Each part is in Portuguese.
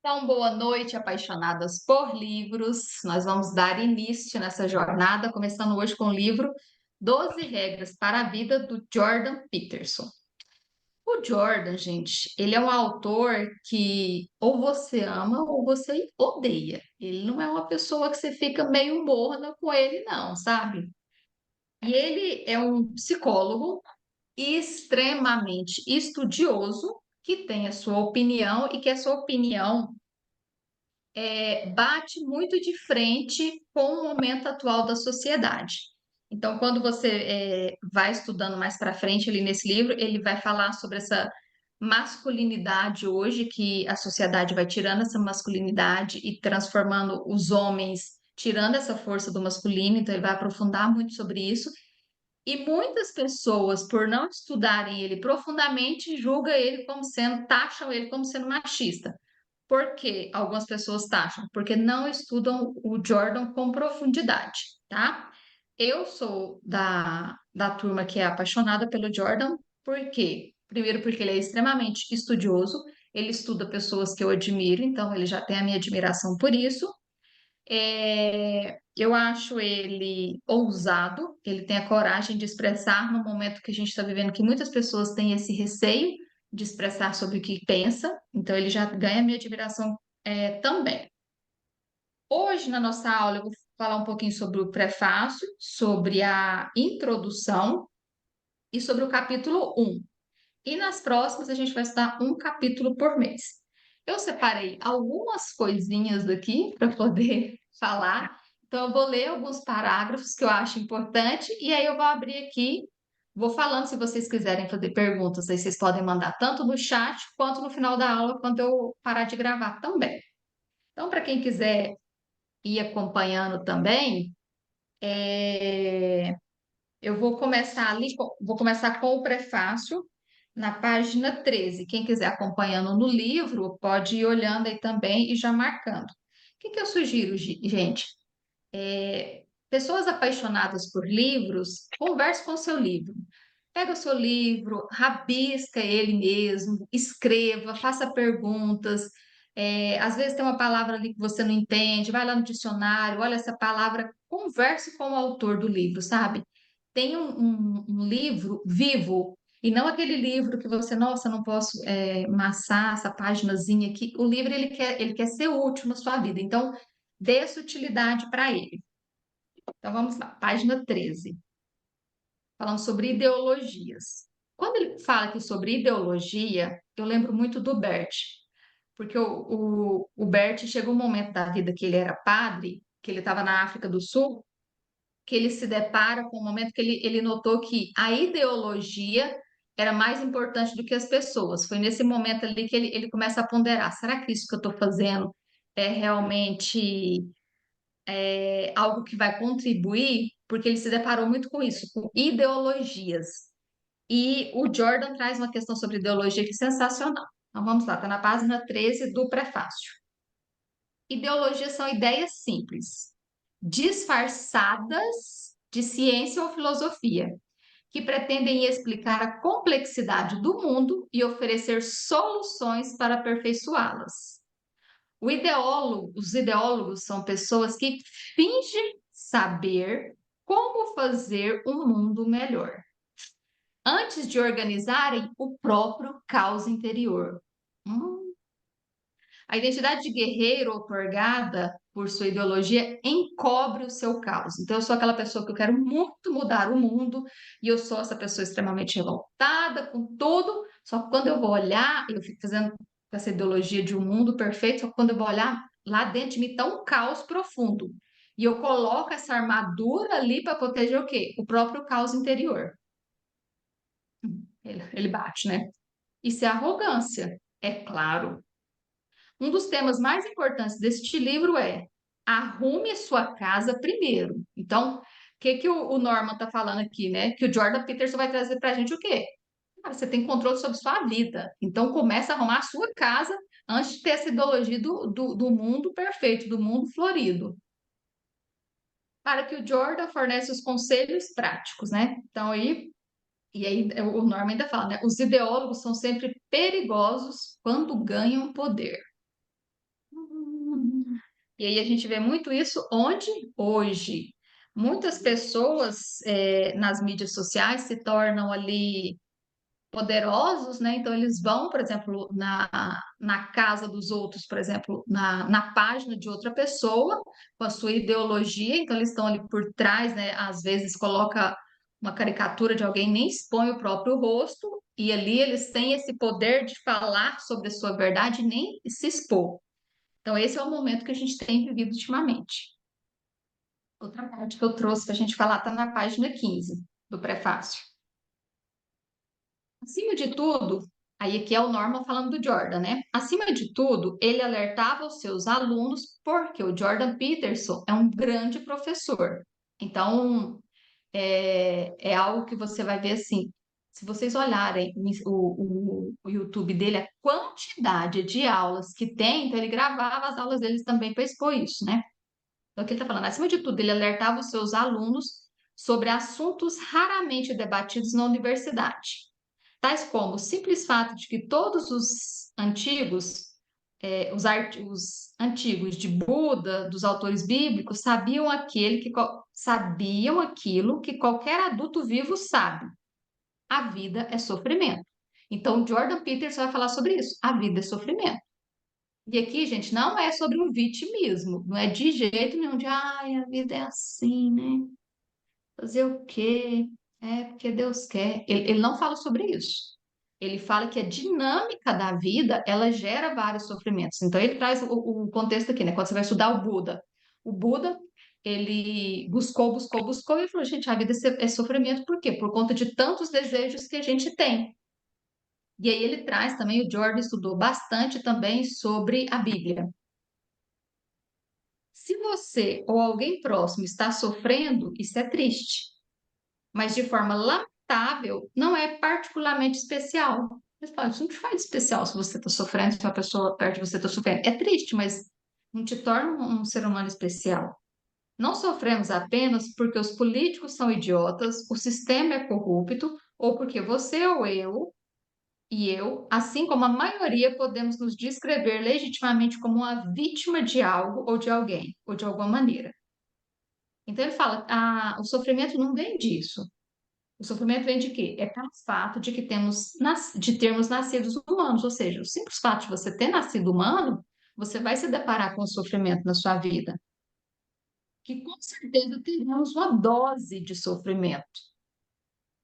Então, boa noite, apaixonadas por livros. Nós vamos dar início nessa jornada, começando hoje com o livro 12 Regras para a Vida, do Jordan Peterson. O Jordan, gente, ele é um autor que ou você ama ou você odeia. Ele não é uma pessoa que você fica meio morna com ele, não, sabe? E ele é um psicólogo extremamente estudioso que tem a sua opinião e que a sua opinião bate muito de frente com o momento atual da sociedade. Então, quando você vai estudando mais para frente ali nesse livro, ele vai falar sobre essa masculinidade hoje, que a sociedade vai tirando essa masculinidade e transformando os homens, tirando essa força do masculino, então ele vai aprofundar muito sobre isso. E muitas pessoas, por não estudarem ele profundamente, julgam ele como sendo, taxam ele como sendo machista. Por que algumas pessoas taxam? Porque não estudam o Jordan com profundidade, tá? Eu sou da turma que é apaixonada pelo Jordan, por quê? Primeiro, porque ele é extremamente estudioso, ele estuda pessoas que eu admiro, então ele já tem a minha admiração por isso. Eu acho ele ousado, ele tem a coragem de expressar no momento que a gente está vivendo, que muitas pessoas têm esse receio de expressar sobre o que pensa, então ele já ganha minha admiração também. Hoje, na nossa aula, eu vou falar um pouquinho sobre o prefácio, sobre a introdução e sobre o capítulo 1. E nas próximas, a gente vai estudar um capítulo por mês. Eu separei algumas coisinhas aqui para poder falar. Então, eu vou ler alguns parágrafos que eu acho importante e aí eu vou abrir aqui, vou falando. Se vocês quiserem fazer perguntas, aí vocês podem mandar tanto no chat quanto no final da aula, quando eu parar de gravar também. Então, para quem quiser ir acompanhando também, eu vou começar ali, vou começar com o prefácio na página 13. Quem quiser acompanhando no livro, pode ir olhando aí também e já marcando. O que que eu sugiro, gente? Pessoas apaixonadas por livros, converse com o seu livro. Pega o seu livro, rabisca ele mesmo, escreva, faça perguntas. Às vezes tem uma palavra ali que você não entende, vai lá no dicionário, olha essa palavra, converse com o autor do livro, sabe? Tem um livro vivo, e não aquele livro que você, nossa, não posso massar essa paginazinha aqui. O livro ele quer ser útil na sua vida, então dê essa utilidade para ele. Então vamos lá, página 13, falando sobre ideologias. Quando ele fala aqui sobre ideologia, eu lembro muito do Bert, porque o Bert chegou um momento da vida que ele era padre, que ele estava na África do Sul, que ele se depara com um momento que ele notou que a ideologia era mais importante do que as pessoas. Foi nesse momento ali que ele começa a ponderar: será que isso que eu estou fazendo é realmente algo que vai contribuir? Porque ele se deparou muito com isso, com ideologias. E o Jordan traz uma questão sobre ideologia que é sensacional. Então vamos lá, está na página 13 do prefácio. Ideologias são ideias simples, disfarçadas de ciência ou filosofia, que pretendem explicar a complexidade do mundo e oferecer soluções para aperfeiçoá-las. Os ideólogos são pessoas que fingem saber como fazer um mundo melhor, antes de organizarem o próprio caos interior. Hum. A identidade de guerreiro otorgada por sua ideologia encobre o seu caos. Então, eu sou aquela pessoa que eu quero muito mudar o mundo e eu sou essa pessoa extremamente revoltada com tudo. Só que quando eu vou olhar, eu fico fazendo essa ideologia de um mundo perfeito, só que quando eu vou olhar, lá dentro de mim está um caos profundo. E eu coloco essa armadura ali para proteger o quê? O próprio caos interior. Ele bate, né? Isso é arrogância, é claro. Um dos temas mais importantes deste livro é: arrume sua casa primeiro. Então, o que que o Norman está falando aqui, né? Que o Jordan Peterson vai trazer para a gente o quê? Cara, você tem controle sobre sua vida. Então, começa a arrumar a sua casa antes de ter essa ideologia do mundo perfeito, do mundo florido. Para que o Jordan fornece os conselhos práticos, né? Então, aí o Norman ainda fala, né? Os ideólogos são sempre perigosos quando ganham poder. E aí a gente vê muito isso onde? Hoje. Muitas pessoas nas mídias sociais se tornam ali poderosos, né? Então eles vão, por exemplo, na casa dos outros, por exemplo, na página de outra pessoa, com a sua ideologia, então eles estão ali por trás, né? Às vezes coloca uma caricatura de alguém, nem expõe o próprio rosto, e ali eles têm esse poder de falar sobre a sua verdade e nem se expor. Então, esse é o momento que a gente tem vivido ultimamente. Outra parte que eu trouxe para a gente falar está na página 15 do prefácio. Acima de tudo, aí aqui é o Norman falando do Jordan, né? Acima de tudo, ele alertava os seus alunos porque o Jordan Peterson é um grande professor. Então, é algo que você vai ver assim. Se vocês olharem o YouTube dele, a quantidade de aulas que tem, então ele gravava as aulas deles também para expor isso, né? Então, o que ele está falando? Acima de tudo, ele alertava os seus alunos sobre assuntos raramente debatidos na universidade, tais como o simples fato de que todos os antigos, os antigos de Buda, dos autores bíblicos, sabiam aquilo que qualquer adulto vivo sabe. A vida é sofrimento. Então, Jordan Peterson vai falar sobre isso. A vida é sofrimento. E aqui, gente, não é sobre um vitimismo, não é de jeito nenhum de, ai, a vida é assim, né? Fazer o quê? É porque Deus quer. Ele não fala sobre isso. Ele fala que a dinâmica da vida, ela gera vários sofrimentos. Então, ele traz o contexto aqui, né? Quando você vai estudar o Buda, ele buscou e falou, gente, a vida é sofrimento, por quê? Por conta de tantos desejos que a gente tem. E aí ele traz também, o Jordan estudou bastante também sobre a Bíblia. Se você ou alguém próximo está sofrendo, isso é triste, mas de forma lamentável, não é particularmente especial. Mas fala, isso não te faz especial se você está sofrendo, se uma pessoa perto de você está sofrendo. É triste, mas não te torna um ser humano especial. Não sofremos apenas porque os políticos são idiotas, o sistema é corrupto, ou porque você ou eu e eu, assim como a maioria, podemos nos descrever legitimamente como uma vítima de algo ou de alguém, ou de alguma maneira. Então ele fala, o sofrimento não vem disso. O sofrimento vem de quê? É pelo fato de que de termos nascido humanos, ou seja, o simples fato de você ter nascido humano, você vai se deparar com o sofrimento na sua vida, que com certeza teremos uma dose de sofrimento.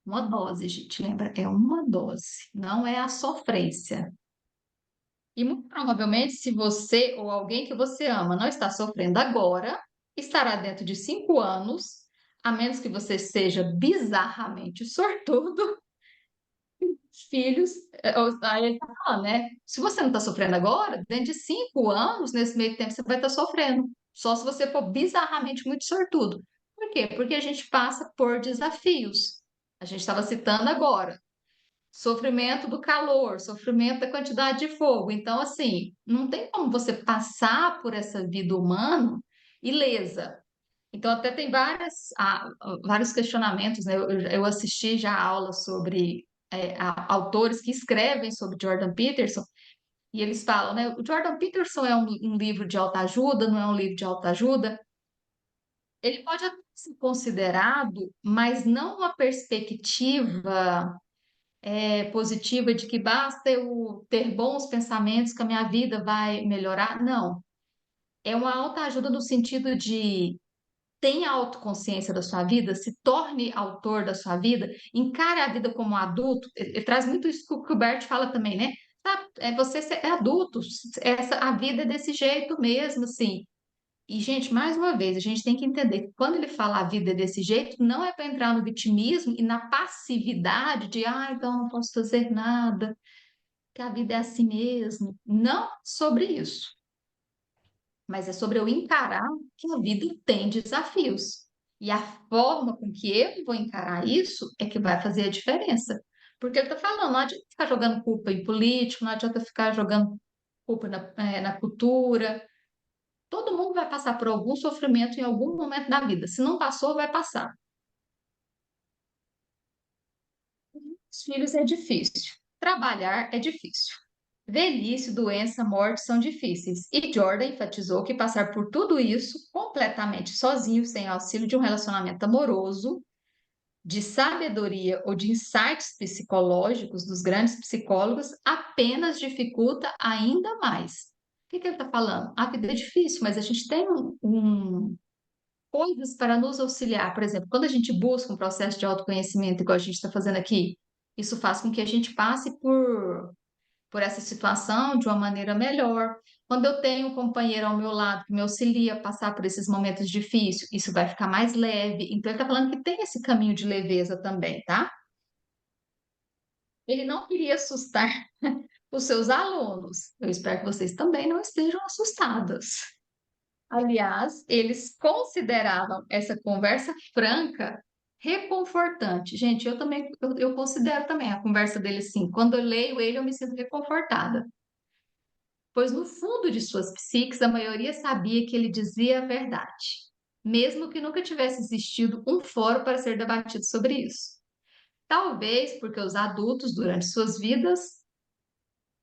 Uma dose, gente, lembra? É uma dose, não é a sofrência. E muito provavelmente, se você ou alguém que você ama não está sofrendo agora, estará dentro de 5 anos, a menos que você seja bizarramente sortudo, filhos. Aí ele está falando, né? Se você não está sofrendo agora, dentro de 5 anos, nesse meio tempo, você vai estar sofrendo. Só se você for bizarramente muito sortudo. Por quê? Porque a gente passa por desafios. A gente estava citando agora. Sofrimento do calor, sofrimento da quantidade de fogo. Então, assim, não tem como você passar por essa vida humana ilesa. Então, até tem vários questionamentos, né? Eu assisti já aulas sobre autores que escrevem sobre Jordan Peterson, e eles falam, né? O Jordan Peterson é um livro de autoajuda, não é um livro de autoajuda. Ele pode até ser considerado, mas não uma perspectiva positiva de que basta eu ter bons pensamentos que a minha vida vai melhorar. Não. É uma autoajuda no sentido de tenha autoconsciência da sua vida, se torne autor da sua vida, encare a vida como um adulto. Ele traz muito isso que o Bert fala também, né? Você é adulto, a vida é desse jeito mesmo, assim. E, gente, mais uma vez, a gente tem que entender que quando ele fala a vida é desse jeito, não é para entrar no vitimismo e na passividade de, então não posso fazer nada, que a vida é assim mesmo. Não sobre isso, mas é sobre eu encarar que a vida tem desafios. E a forma com que eu vou encarar isso é que vai fazer a diferença. Porque ele está falando, não adianta ficar jogando culpa em político, não adianta ficar jogando culpa na cultura. Todo mundo vai passar por algum sofrimento em algum momento da vida. Se não passou, vai passar. Os filhos é difícil. Trabalhar é difícil. Velhice, doença, morte são difíceis. E Jordan enfatizou que passar por tudo isso completamente sozinho, sem auxílio de um relacionamento amoroso, de sabedoria ou de insights psicológicos dos grandes psicólogos, apenas dificulta ainda mais. O que que ele está falando? A vida é difícil, mas a gente tem coisas para nos auxiliar. Por exemplo, quando a gente busca um processo de autoconhecimento, igual a gente está fazendo aqui, isso faz com que a gente passe por essa situação de uma maneira melhor. Quando eu tenho um companheiro ao meu lado que me auxilia a passar por esses momentos difíceis, isso vai ficar mais leve. Então, ele está falando que tem esse caminho de leveza também, tá? Ele não queria assustar os seus alunos. Eu espero que vocês também não estejam assustadas. Aliás, eles consideravam essa conversa franca reconfortante. Gente, eu também, eu considero também a conversa dele assim. Quando eu leio ele, eu me sinto reconfortada, pois no fundo de suas psiques, a maioria sabia que ele dizia a verdade, mesmo que nunca tivesse existido um fórum para ser debatido sobre isso. Talvez porque os adultos, durante suas vidas,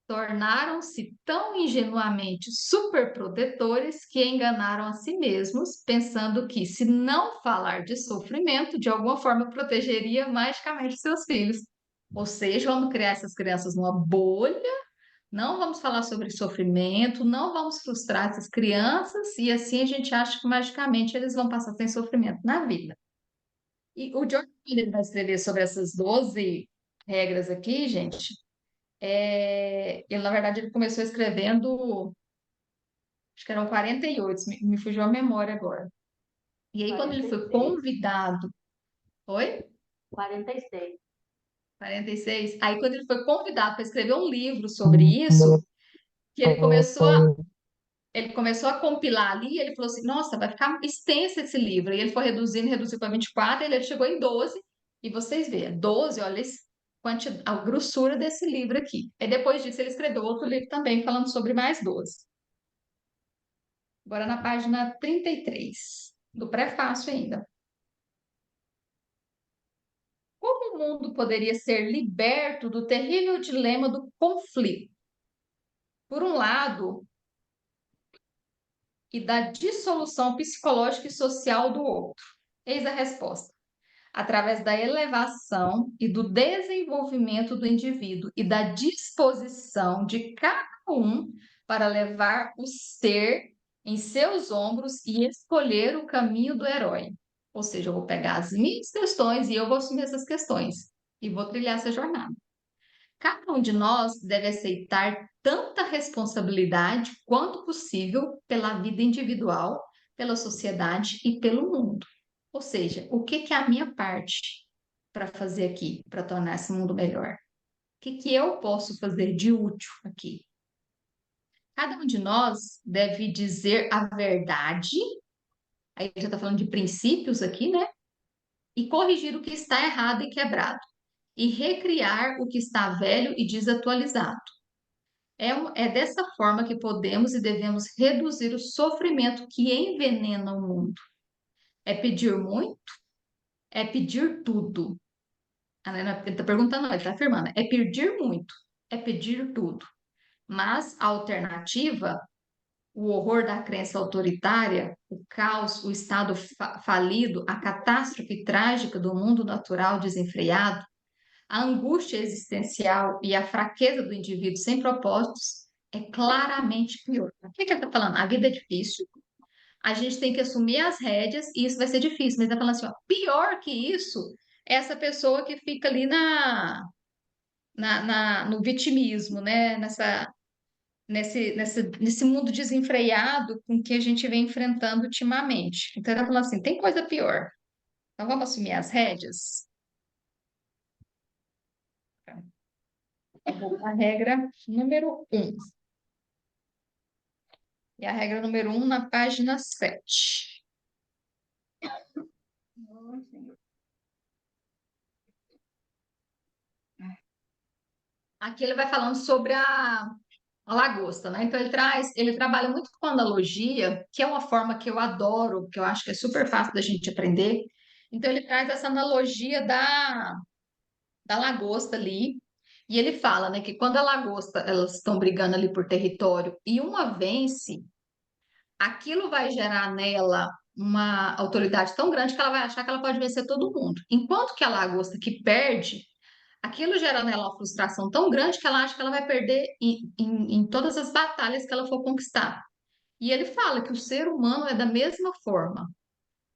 tornaram-se tão ingenuamente superprotetores que enganaram a si mesmos, pensando que, se não falar de sofrimento, de alguma forma protegeria magicamente seus filhos. Ou seja, vamos criar essas crianças numa bolha, não vamos falar sobre sofrimento, não vamos frustrar essas crianças, e assim a gente acha que magicamente eles vão passar sem sofrimento na vida. E o George Miller vai escrever sobre essas 12 regras aqui, gente. Ele, na verdade, ele começou escrevendo, acho que eram 48, me fugiu a memória agora. E aí, quando ele foi 46. convidado, foi? 46. 46. Aí, quando ele foi convidado para escrever um livro sobre isso, que ele começou a compilar ali, ele falou assim: Nossa, vai ficar extenso esse livro. E ele foi reduzindo, reduziu para 24, ele chegou em 12. E vocês veem, 12, olha a grossura desse livro aqui. E depois disso, ele escreveu outro livro também, falando sobre mais 12. Agora na página 33 do prefácio ainda. Como o mundo poderia ser liberto do terrível dilema do conflito? Por um lado, e da dissolução psicológica e social do outro. Eis a resposta: através da elevação e do desenvolvimento do indivíduo e da disposição de cada um para levar o ser em seus ombros e escolher o caminho do herói. Ou seja, eu vou pegar as minhas questões e eu vou assumir essas questões e vou trilhar essa jornada. Cada um de nós deve aceitar tanta responsabilidade quanto possível pela vida individual, pela sociedade e pelo mundo. Ou seja, o que que é a minha parte para fazer aqui, para tornar esse mundo melhor? O que que eu posso fazer de útil aqui? Cada um de nós deve dizer a verdade, aí já está falando de princípios aqui, né? E corrigir o que está errado e quebrado, e recriar o que está velho e desatualizado. É dessa forma que podemos e devemos reduzir o sofrimento que envenena o mundo. É pedir muito? É pedir tudo. Ele está perguntando, não, ele está afirmando. É pedir muito? É pedir tudo. Mas a alternativa, o horror da crença autoritária, o caos, o estado falido, a catástrofe trágica do mundo natural desenfreado, a angústia existencial e a fraqueza do indivíduo sem propósitos é claramente pior. O que que ele está falando? A vida é difícil, a gente tem que assumir as rédeas e isso vai ser difícil. Mas ele está falando assim, ó, pior que isso é essa pessoa que fica ali no vitimismo, né? Nesse mundo desenfreado com que a gente vem enfrentando ultimamente. Então ele está falando assim, tem coisa pior. Então vamos assumir as rédeas? Eu vou para a regra número 1. E a regra número 1 na página 7. Aqui ele vai falando sobre a lagosta, né? Então ele trabalha muito com analogia, que é uma forma que eu adoro, que eu acho que é super fácil da gente aprender. Então ele traz essa analogia da lagosta ali. E ele fala, né, que quando a lagosta, elas estão brigando ali por território e uma vence, aquilo vai gerar nela uma autoridade tão grande que ela vai achar que ela pode vencer todo mundo. Enquanto que a lagosta que perde, aquilo gera nela uma frustração tão grande que ela acha que ela vai perder em todas as batalhas que ela for conquistar. E ele fala que o ser humano é da mesma forma.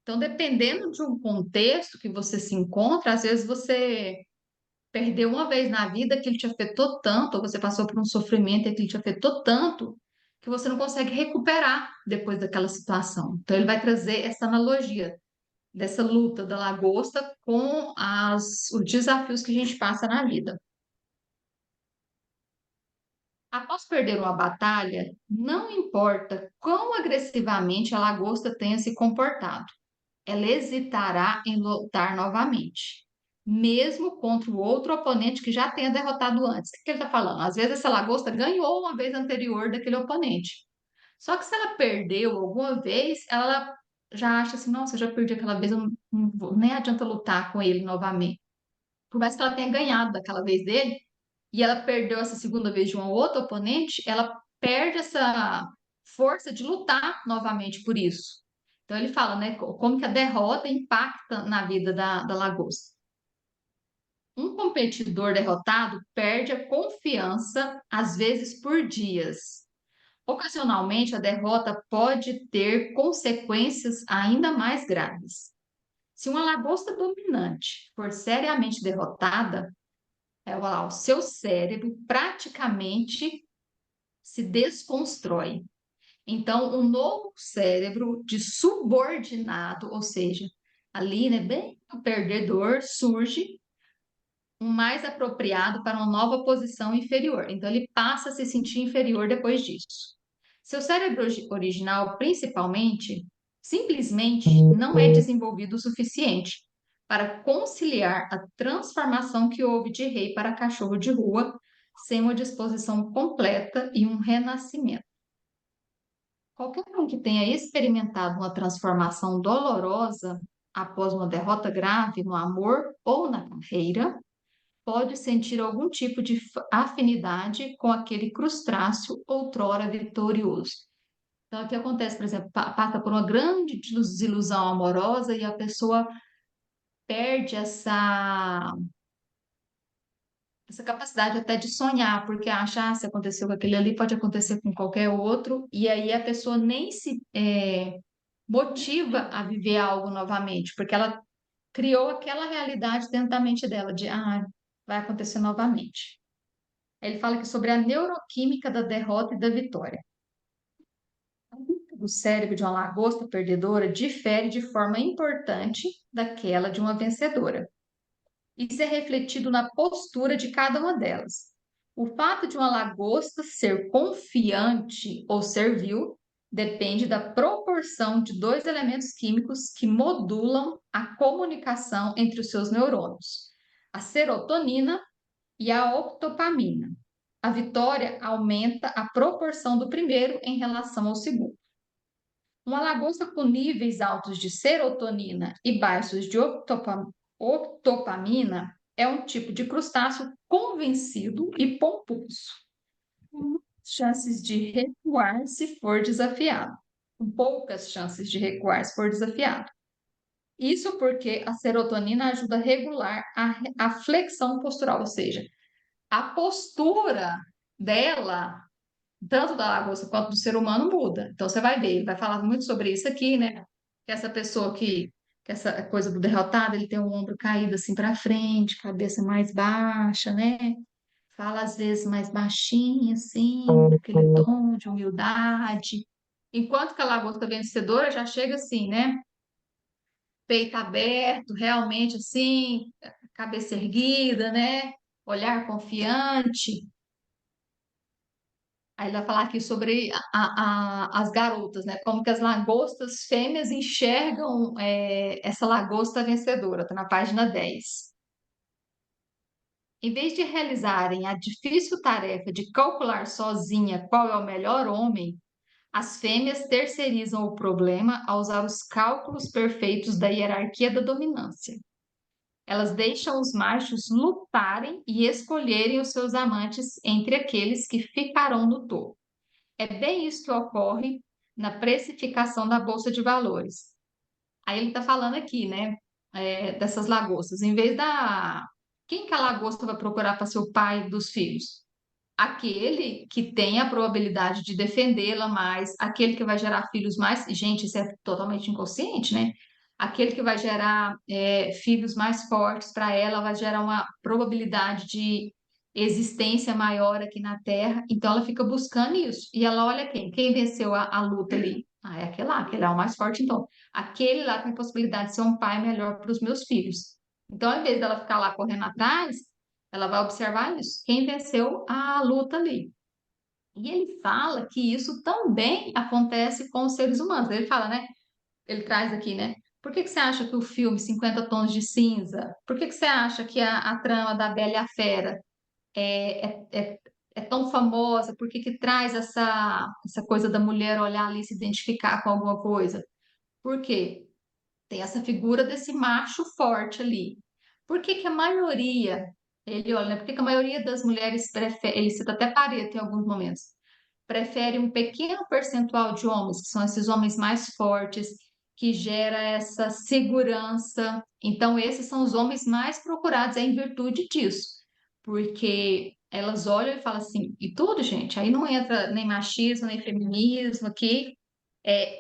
Então, dependendo de um contexto que você se encontra, às vezes você perdeu uma vez na vida que ele te afetou tanto, ou você passou por um sofrimento e que ele te afetou tanto, que você não consegue recuperar depois daquela situação. Então, ele vai trazer essa analogia dessa luta da lagosta com os desafios que a gente passa na vida. Após perder uma batalha, não importa quão agressivamente a lagosta tenha se comportado, ela hesitará em lutar novamente, mesmo contra o outro oponente que já tenha derrotado antes. O que ele está falando? Às vezes essa lagosta ganhou uma vez anterior daquele oponente. Só que se ela perdeu alguma vez, ela já acha assim, nossa, eu já perdi aquela vez, eu nem adianta lutar com ele novamente. Por mais que ela tenha ganhado daquela vez dele, e ela perdeu essa segunda vez de um outro oponente, ela perde essa força de lutar novamente por isso. Então ele fala, né, como que a derrota impacta na vida da lagosta. Um competidor derrotado perde a confiança, às vezes por dias. Ocasionalmente, a derrota pode ter consequências ainda mais graves. Se uma lagosta dominante for seriamente derrotada, o seu cérebro praticamente se desconstrói. Então, um novo cérebro de subordinado, ou seja, ali, né, bem o perdedor, surge um mais apropriado para uma nova posição inferior. Então, ele passa a se sentir inferior depois disso. Seu cérebro original, principalmente, simplesmente não é desenvolvido o suficiente para conciliar a transformação que houve de rei para cachorro de rua, sem uma disposição completa e um renascimento. Qualquer um que tenha experimentado uma transformação dolorosa após uma derrota grave no amor ou na carreira, pode sentir algum tipo de afinidade com aquele crustáceo outrora vitorioso. Então, o que acontece, por exemplo, passa por uma grande desilusão amorosa e a pessoa perde essa capacidade até de sonhar, porque acha, se aconteceu com aquele ali, pode acontecer com qualquer outro, e aí a pessoa nem se motiva a viver algo novamente, porque ela criou aquela realidade dentro da mente dela, de, vai acontecer novamente. Ele fala aqui sobre a neuroquímica da derrota e da vitória. O cérebro de uma lagosta perdedora difere de forma importante daquela de uma vencedora. Isso é refletido na postura de cada uma delas. O fato de uma lagosta ser confiante ou servil depende da proporção de dois elementos químicos que modulam a comunicação entre os seus neurônios: a serotonina e a octopamina. A vitória aumenta a proporção do primeiro em relação ao segundo. Uma lagosta com níveis altos de serotonina e baixos de octopamina é um tipo de crustáceo convencido e pomposo, com chances de recuar se for desafiado, com poucas chances de recuar se for desafiado. Isso porque a serotonina ajuda a regular a flexão postural, ou seja, a postura dela, tanto da lagosta quanto do ser humano, muda. Então você vai ver, ele vai falar muito sobre isso aqui, né? Que essa pessoa que essa coisa do derrotado, ele tem o ombro caído assim para frente, cabeça mais baixa, né? Fala às vezes mais baixinho, assim, aquele tom de humildade. Enquanto que a lagosta vencedora já chega assim, né? Peito aberto, realmente assim, cabeça erguida, né? Olhar confiante. Aí ele vai falar aqui sobre as garotas, né? Como que as lagostas fêmeas enxergam essa lagosta vencedora, tá na página 10. Em vez de realizarem a difícil tarefa de calcular sozinha qual é o melhor homem, as fêmeas terceirizam o problema ao usar os cálculos perfeitos da hierarquia da dominância. Elas deixam os machos lutarem e escolherem os seus amantes entre aqueles que ficarão no topo. É bem isso que ocorre na precificação da Bolsa de Valores. Aí ele está falando aqui, né, dessas lagostas. Em vez da. Quem que a lagosta vai procurar para ser o pai dos filhos? Aquele que tem a probabilidade de defendê-la mais, aquele que vai gerar filhos mais. Gente, isso é totalmente inconsciente, né? Aquele que vai gerar filhos mais fortes para ela, vai gerar uma probabilidade de existência maior aqui na Terra. Então ela fica buscando isso. E ela olha quem? Quem venceu a luta ali? Ah, é aquele lá é o mais forte, então. Aquele lá tem possibilidade de ser um pai melhor para os meus filhos. Então, ao invés dela ficar lá correndo atrás, ela vai observar isso, quem venceu a luta ali. E ele fala que isso também acontece com os seres humanos. Ele fala, né? Ele traz aqui, né? Por que que você acha que o filme 50 Tons de Cinza, por que que você acha que a trama da Bela e a Fera é tão famosa? Por que que traz essa coisa da mulher olhar ali e se identificar com alguma coisa? Por quê? Tem essa figura desse macho forte ali. Por que que a maioria, ele olha, né? Por que que a maioria das mulheres prefere, ele cita até Pareto em alguns momentos, prefere um pequeno percentual de homens, que são esses homens mais fortes, que gera essa segurança. Então, esses são os homens mais procurados em virtude disso, porque elas olham e falam assim, e tudo, gente, aí não entra nem machismo, nem feminismo aqui,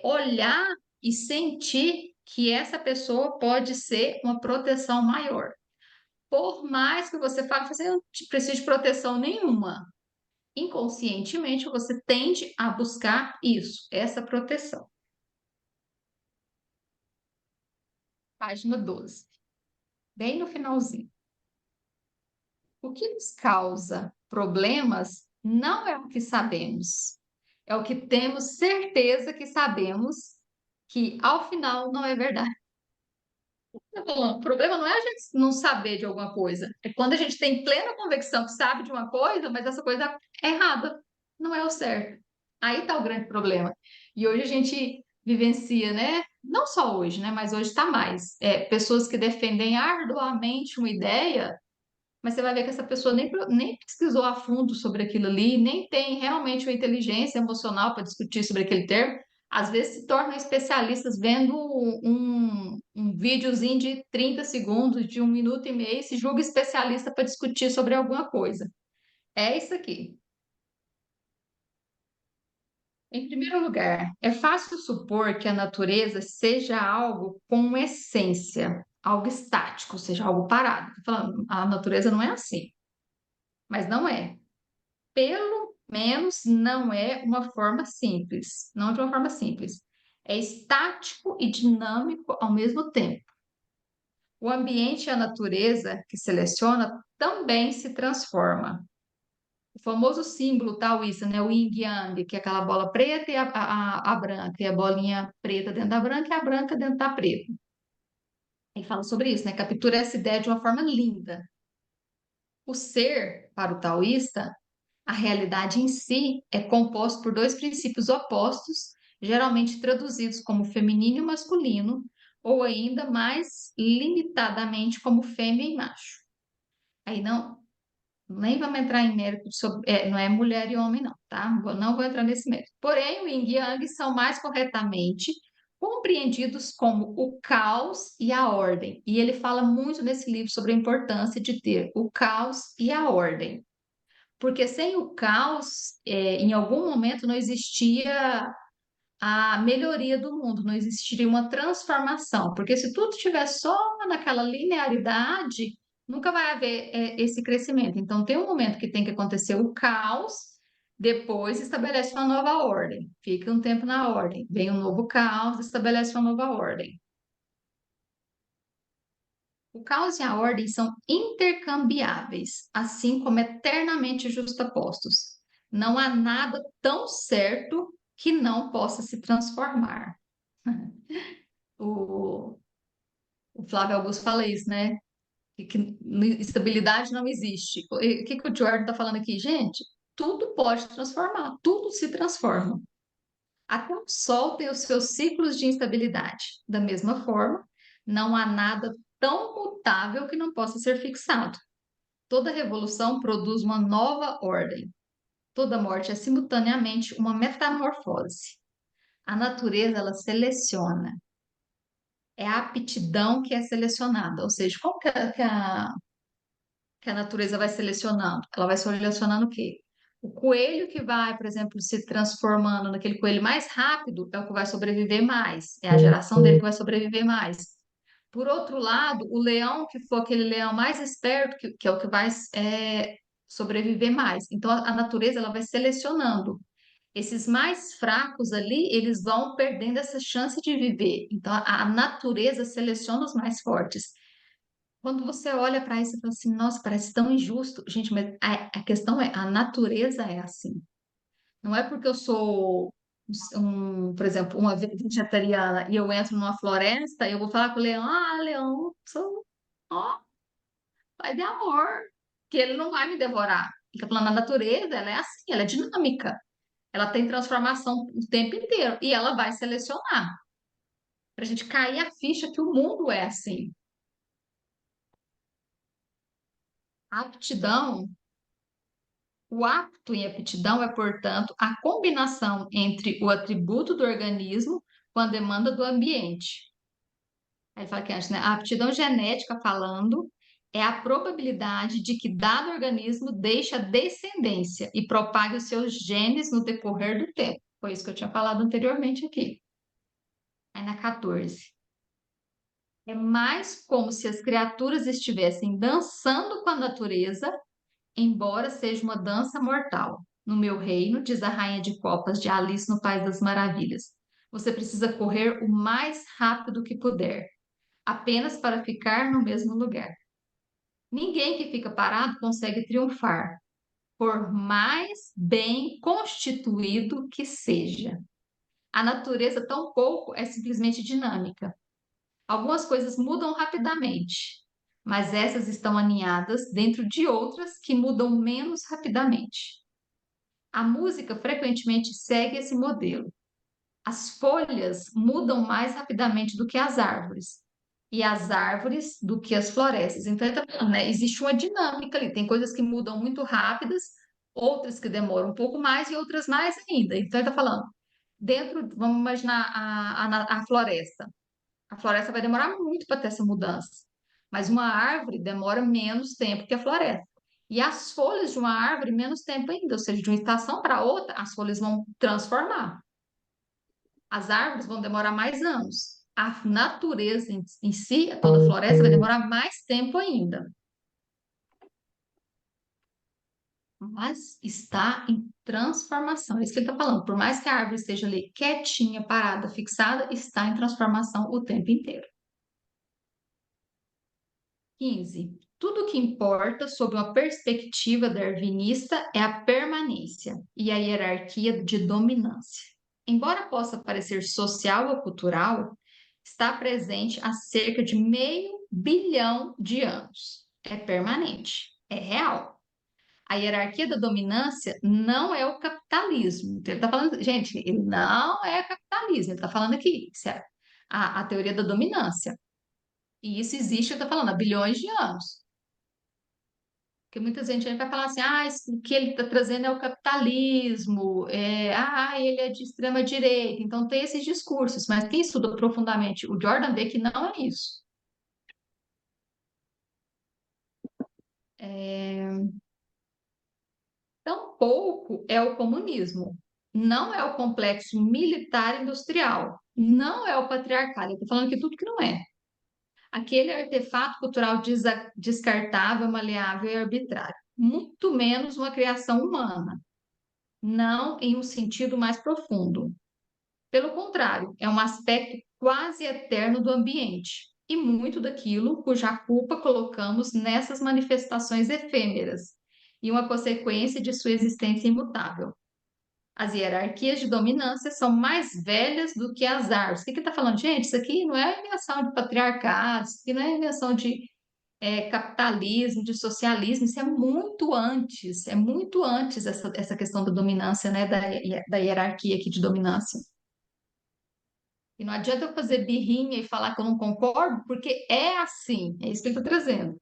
olhar e sentir que essa pessoa pode ser uma proteção maior. Por mais que você fale, você não precisa de proteção nenhuma. Inconscientemente, você tende a buscar isso, essa proteção. Página 12, bem no finalzinho. O que nos causa problemas não é o que sabemos, é o que temos certeza que sabemos, que ao final não é verdade. Tá falando, o problema não é a gente não saber de alguma coisa, é quando a gente tem plena convicção que sabe de uma coisa, mas essa coisa é errada, não é o certo. Aí está o grande problema. E hoje a gente vivencia, né? Não só hoje, né? Mas hoje está mais. Pessoas que defendem arduamente uma ideia, mas você vai ver que essa pessoa nem pesquisou a fundo sobre aquilo ali, nem tem realmente uma inteligência emocional para discutir sobre aquele termo. Às vezes se tornam especialistas vendo um videozinho de 30 segundos, de 1 minuto e meio, e se julga especialista para discutir sobre alguma coisa. É isso aqui. Em primeiro lugar, é fácil supor que a natureza seja algo com essência, algo estático, seja algo parado. Tô falando, a natureza não é assim, mas não é. Pelo menos não é uma forma simples, não de uma forma simples. É estático e dinâmico ao mesmo tempo. O ambiente e a natureza que seleciona também se transforma. O famoso símbolo taoísta, né, o yin yang, que é aquela bola preta e a branca, e a bolinha preta dentro da branca e a branca dentro da preta. Ele fala sobre isso, né? Captura essa ideia de uma forma linda. O ser, para o taoísta, a realidade em si é composta por dois princípios opostos, geralmente traduzidos como feminino e masculino, ou ainda mais limitadamente como fêmea e macho. Aí não, nem vamos entrar em mérito sobre, não é mulher e homem não, tá? Não vou entrar nesse mérito. Porém, o yin e yang são mais corretamente compreendidos como o caos e a ordem. E ele fala muito nesse livro sobre a importância de ter o caos e a ordem. Porque sem o caos, em algum momento não existia a melhoria do mundo, não existiria uma transformação. Porque se tudo estiver só naquela linearidade, nunca vai haver, esse crescimento. Então, tem um momento que tem que acontecer o caos, depois estabelece uma nova ordem. Fica um tempo na ordem, vem um novo caos, estabelece uma nova ordem. O caos e a ordem são intercambiáveis, assim como eternamente justapostos. Não há nada tão certo que não possa se transformar. O, o Flávio Augusto fala isso, né? Que estabilidade não existe. O que o Jordan está falando aqui? Gente, tudo pode transformar, tudo se transforma. Até o Sol tem os seus ciclos de instabilidade. Da mesma forma, não há nada tão mutável que não possa ser fixado. Toda revolução produz uma nova ordem. Toda morte é simultaneamente uma metamorfose. A natureza, ela seleciona. É a aptidão que é selecionada. Ou seja, como que a natureza vai selecionando? Ela vai selecionando o quê? O coelho que vai, por exemplo, se transformando naquele coelho mais rápido é o que vai sobreviver mais. É a geração dele que vai sobreviver mais. Por outro lado, o leão que for aquele leão mais esperto, que é o que vai sobreviver mais. Então, a natureza ela vai selecionando. Esses mais fracos ali, eles vão perdendo essa chance de viver. Então, a natureza seleciona os mais fortes. Quando você olha para isso e fala assim, nossa, parece tão injusto. Gente, mas a questão é, a natureza é assim. Não é porque eu sou, por exemplo, uma vegetariana e eu entro numa floresta, eu vou falar com o leão, ah, leão, sou, ó, pai de amor, que ele não vai me devorar. Ele está falando, a natureza, ela é assim, ela é dinâmica. Ela tem transformação o tempo inteiro e ela vai selecionar. Para a gente cair a ficha que o mundo é assim. A aptidão, o apto em aptidão é, portanto, a combinação entre o atributo do organismo com a demanda do ambiente. Aí fala que antes, né? A aptidão genética falando é a probabilidade de que dado organismo deixe a descendência e propague os seus genes no decorrer do tempo. Foi isso que eu tinha falado anteriormente aqui. Aí na 14. É mais como se as criaturas estivessem dançando com a natureza, embora seja uma dança mortal. No meu reino, diz a rainha de copas de Alice no País das Maravilhas, você precisa correr o mais rápido que puder, apenas para ficar no mesmo lugar. Ninguém que fica parado consegue triunfar, por mais bem constituído que seja. A natureza, tampouco, é simplesmente dinâmica. Algumas coisas mudam rapidamente, mas essas estão aninhadas dentro de outras que mudam menos rapidamente. A música frequentemente segue esse modelo. As folhas mudam mais rapidamente do que as árvores, e as árvores do que as florestas. Então, ele tá falando, né? Existe uma dinâmica ali. Tem coisas que mudam muito rápidas, outras que demoram um pouco mais e outras mais ainda. Então, ele está falando, dentro, vamos imaginar a floresta. A floresta vai demorar muito para ter essa mudança, mas uma árvore demora menos tempo que a floresta. E as folhas de uma árvore, menos tempo ainda, ou seja, de uma estação para outra, as folhas vão transformar. As árvores vão demorar mais anos. A natureza em si, toda a floresta, vai demorar mais tempo ainda. Mas está em transformação. É isso que ele está falando. Por mais que a árvore esteja ali quietinha, parada, fixada, está em transformação o tempo inteiro. 15. Tudo o que importa sob uma perspectiva darwinista é a permanência e a hierarquia de dominância. Embora possa parecer social ou cultural, está presente há cerca de meio bilhão de anos. É permanente, é real. A hierarquia da dominância não é o capitalismo. Então, ele está falando, gente, ele não é capitalismo, ele está falando aqui, certo? A teoria da dominância. E isso existe, eu estou falando, há bilhões de anos. Porque muita gente vai falar assim, o que ele está trazendo é o capitalismo, ele é de extrema direita, então tem esses discursos, mas quem estuda profundamente o Jordan vê que não é isso. Tampouco é o comunismo, não é o complexo militar industrial, não é o patriarcado, eu estou falando aqui tudo que não é. Aquele artefato cultural descartável, maleável e arbitrário, muito menos uma criação humana, não em um sentido mais profundo. Pelo contrário, é um aspecto quase eterno do ambiente e muito daquilo cuja culpa colocamos nessas manifestações efêmeras e uma consequência de sua existência imutável. As hierarquias de dominância são mais velhas do que as árvores. O que ele está falando? Gente, isso aqui não é invenção de patriarcado, isso aqui não é invenção de capitalismo, de socialismo, isso é muito antes essa questão da dominância, né, da hierarquia aqui de dominância. E não adianta eu fazer birrinha e falar que eu não concordo, porque é assim, é isso que ele está trazendo.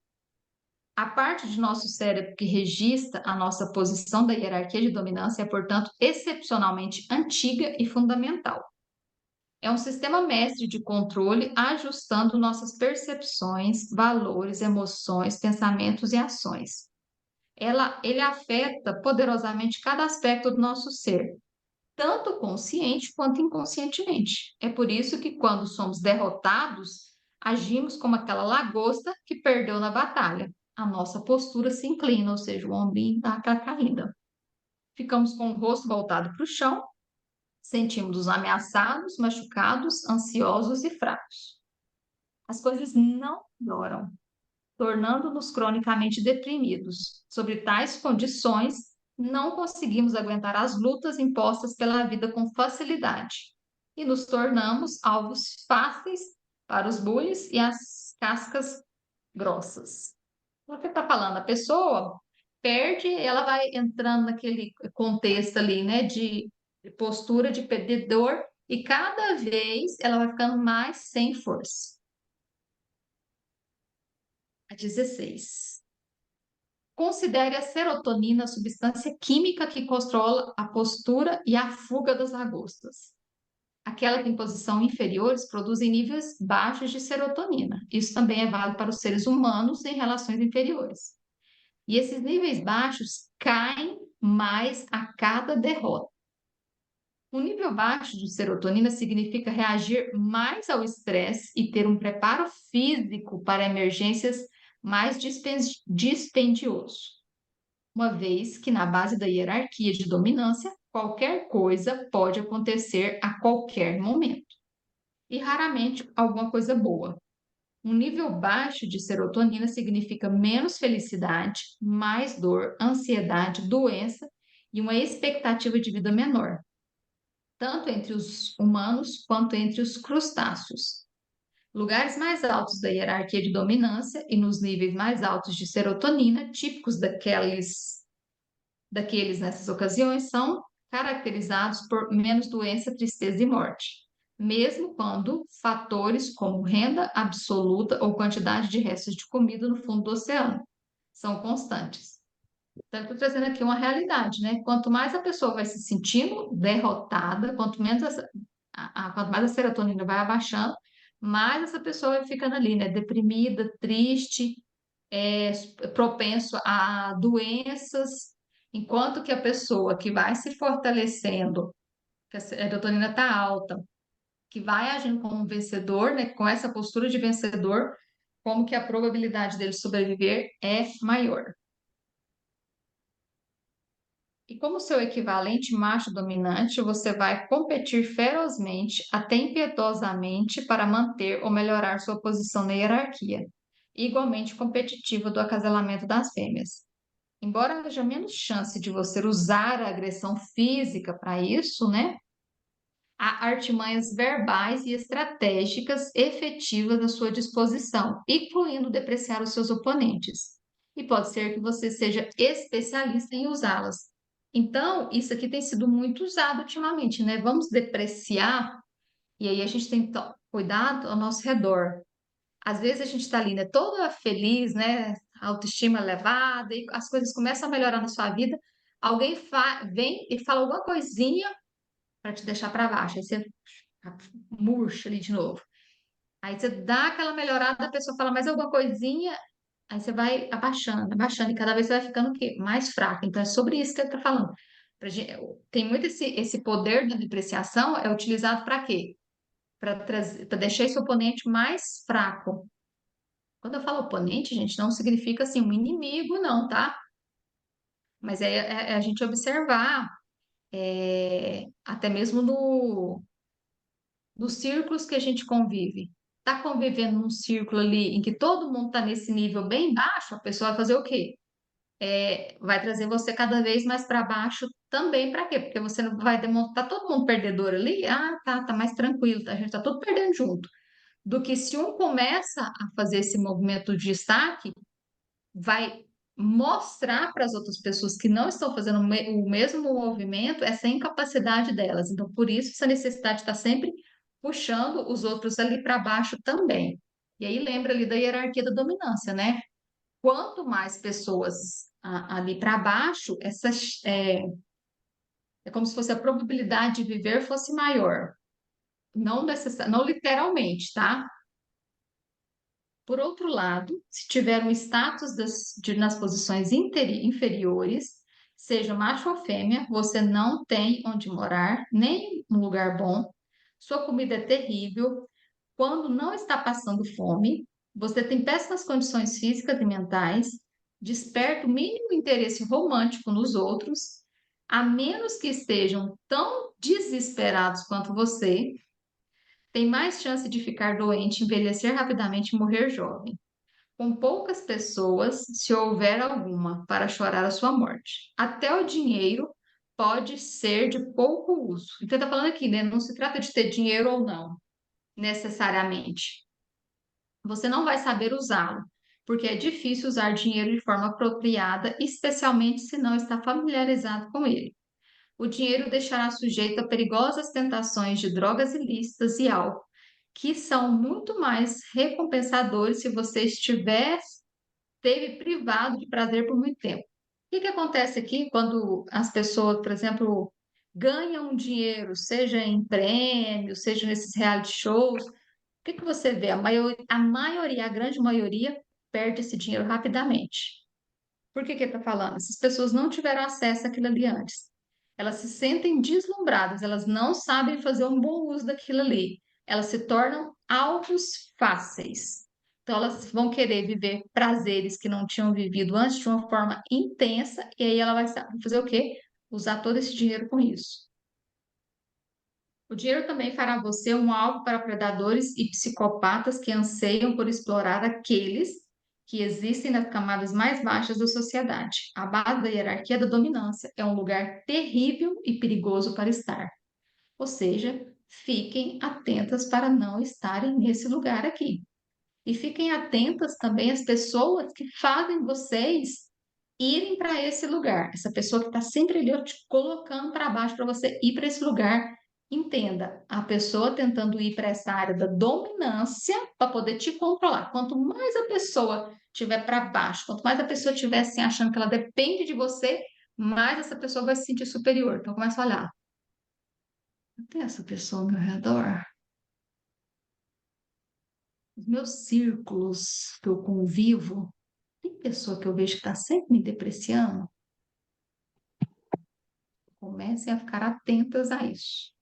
A parte de nosso cérebro que registra a nossa posição da hierarquia de dominância é, portanto, excepcionalmente antiga e fundamental. É um sistema mestre de controle ajustando nossas percepções, valores, emoções, pensamentos e ações. Ele afeta poderosamente cada aspecto do nosso ser, tanto consciente quanto inconscientemente. É por isso que, quando somos derrotados, agimos como aquela lagosta que perdeu na batalha. A nossa postura se inclina, ou seja, o ombrinho dá aquela caída. Ficamos com o rosto voltado para o chão, sentimos-nos ameaçados, machucados, ansiosos e fracos. As coisas não melhoram, tornando-nos cronicamente deprimidos. Sobre tais condições, não conseguimos aguentar as lutas impostas pela vida com facilidade e nos tornamos alvos fáceis para os bullies e as cascas grossas. O que está falando? A pessoa perde, ela vai entrando naquele contexto ali, né, de postura de perdedor e cada vez ela vai ficando mais sem força. A 16. Considere a serotonina a substância química que controla a postura e a fuga das lagostas. Aquelas em posição inferiores produzem níveis baixos de serotonina. Isso também é válido para os seres humanos em relações inferiores. E esses níveis baixos caem mais a cada derrota. Um nível baixo de serotonina significa reagir mais ao estresse e ter um preparo físico para emergências mais dispendioso, uma vez que na base da hierarquia de dominância, qualquer coisa pode acontecer a qualquer momento, e raramente alguma coisa boa. Um nível baixo de serotonina significa menos felicidade, mais dor, ansiedade, doença e uma expectativa de vida menor, tanto entre os humanos quanto entre os crustáceos. Lugares mais altos da hierarquia de dominância e nos níveis mais altos de serotonina, típicos daqueles nessas ocasiões, são caracterizados por menos doença, tristeza e morte, mesmo quando fatores como renda absoluta ou quantidade de restos de comida no fundo do oceano são constantes. Então, estou trazendo aqui uma realidade, né? Quanto mais a pessoa vai se sentindo derrotada, quanto mais a serotonina vai abaixando, mais essa pessoa vai ficando ali, né? Deprimida, triste, propenso a doenças, enquanto que a pessoa que vai se fortalecendo, que a serotonina está alta, que vai agindo como um vencedor, né? Com essa postura de vencedor, como que a probabilidade dele sobreviver é maior. E como seu equivalente macho dominante, você vai competir ferozmente, até impiedosamente, para manter ou melhorar sua posição na hierarquia, igualmente competitiva do acasalamento das fêmeas. Embora haja menos chance de você usar a agressão física para isso, né? Há artimanhas verbais e estratégicas efetivas à sua disposição, incluindo depreciar os seus oponentes. E pode ser que você seja especialista em usá-las. Então, isso aqui tem sido muito usado ultimamente, né? Vamos depreciar, e aí a gente tem que cuidado ao nosso redor. Às vezes a gente está ali, né, toda feliz, né, autoestima elevada, e as coisas começam a melhorar na sua vida. Alguém vem e fala alguma coisinha para te deixar para baixo. Aí você murcha ali de novo. Aí você dá aquela melhorada, a pessoa fala mais alguma coisinha, aí você vai abaixando, abaixando, e cada vez você vai ficando o quê? Mais fraco. Então é sobre isso que ele está falando. Tem muito esse poder da depreciação, é utilizado para quê? Para deixar esse oponente mais fraco. Quando eu falo oponente, gente, não significa assim um inimigo, não, tá? Mas é a gente observar, até mesmo dos círculos que a gente convive. Tá convivendo num círculo ali em que todo mundo tá nesse nível bem baixo, a pessoa vai fazer o quê? Vai trazer você cada vez mais para baixo também, para quê? Porque você não vai demonstrar, tá todo mundo perdedor ali, tá mais tranquilo, a gente tá todo perdendo junto. Do que se um começa a fazer esse movimento de destaque, vai mostrar para as outras pessoas que não estão fazendo o mesmo movimento essa incapacidade delas. Então, por isso, essa necessidade está sempre puxando os outros ali para baixo também. E aí lembra ali da hierarquia da dominância, né? Quanto mais pessoas ali para baixo, é como se fosse a probabilidade de viver fosse maior. Não literalmente, tá? Por outro lado, se tiver um status nas posições inferiores, seja macho ou fêmea, você não tem onde morar, nem um lugar bom, sua comida é terrível, quando não está passando fome, você tem péssimas condições físicas e mentais, desperta o mínimo interesse romântico nos outros, a menos que estejam tão desesperados quanto você, tem mais chance de ficar doente, envelhecer rapidamente e morrer jovem. Com poucas pessoas, se houver alguma, para chorar a sua morte. Até o dinheiro pode ser de pouco uso. Então, está falando aqui, né? Não se trata de ter dinheiro ou não, necessariamente. Você não vai saber usá-lo, porque é difícil usar dinheiro de forma apropriada, especialmente se não está familiarizado com ele. O dinheiro deixará sujeito a perigosas tentações de drogas ilícitas e álcool, que são muito mais recompensadores se você estiver teve privado de prazer por muito tempo. O que que acontece aqui quando as pessoas, por exemplo, ganham dinheiro, seja em prêmios, seja nesses reality shows? O que que você vê? A grande maioria, perde esse dinheiro rapidamente. Por que que ele está falando? Essas pessoas não tiveram acesso àquilo ali antes. Elas se sentem deslumbradas, elas não sabem fazer um bom uso daquilo ali. Elas se tornam alvos fáceis. Então, elas vão querer viver prazeres que não tinham vivido antes de uma forma intensa, e aí ela vai fazer o quê? Usar todo esse dinheiro com isso. O dinheiro também fará você um alvo para predadores e psicopatas que anseiam por explorar aqueles que existem nas camadas mais baixas da sociedade. A base da hierarquia da dominância é um lugar terrível e perigoso para estar. Ou seja, fiquem atentas para não estarem nesse lugar aqui. E fiquem atentas também às pessoas que fazem vocês irem para esse lugar. Essa pessoa que está sempre ali ó, te colocando para baixo para você ir para esse lugar. Entenda, a pessoa tentando ir para essa área da dominância para poder te controlar. Quanto mais a pessoa estiver para baixo, quanto mais a pessoa estiver assim, achando que ela depende de você, mais essa pessoa vai se sentir superior. Então começa a olhar. Tem essa pessoa ao meu redor? Os meus círculos que eu convivo, tem pessoa que eu vejo que está sempre me depreciando? Comecem a ficar atentas a isso.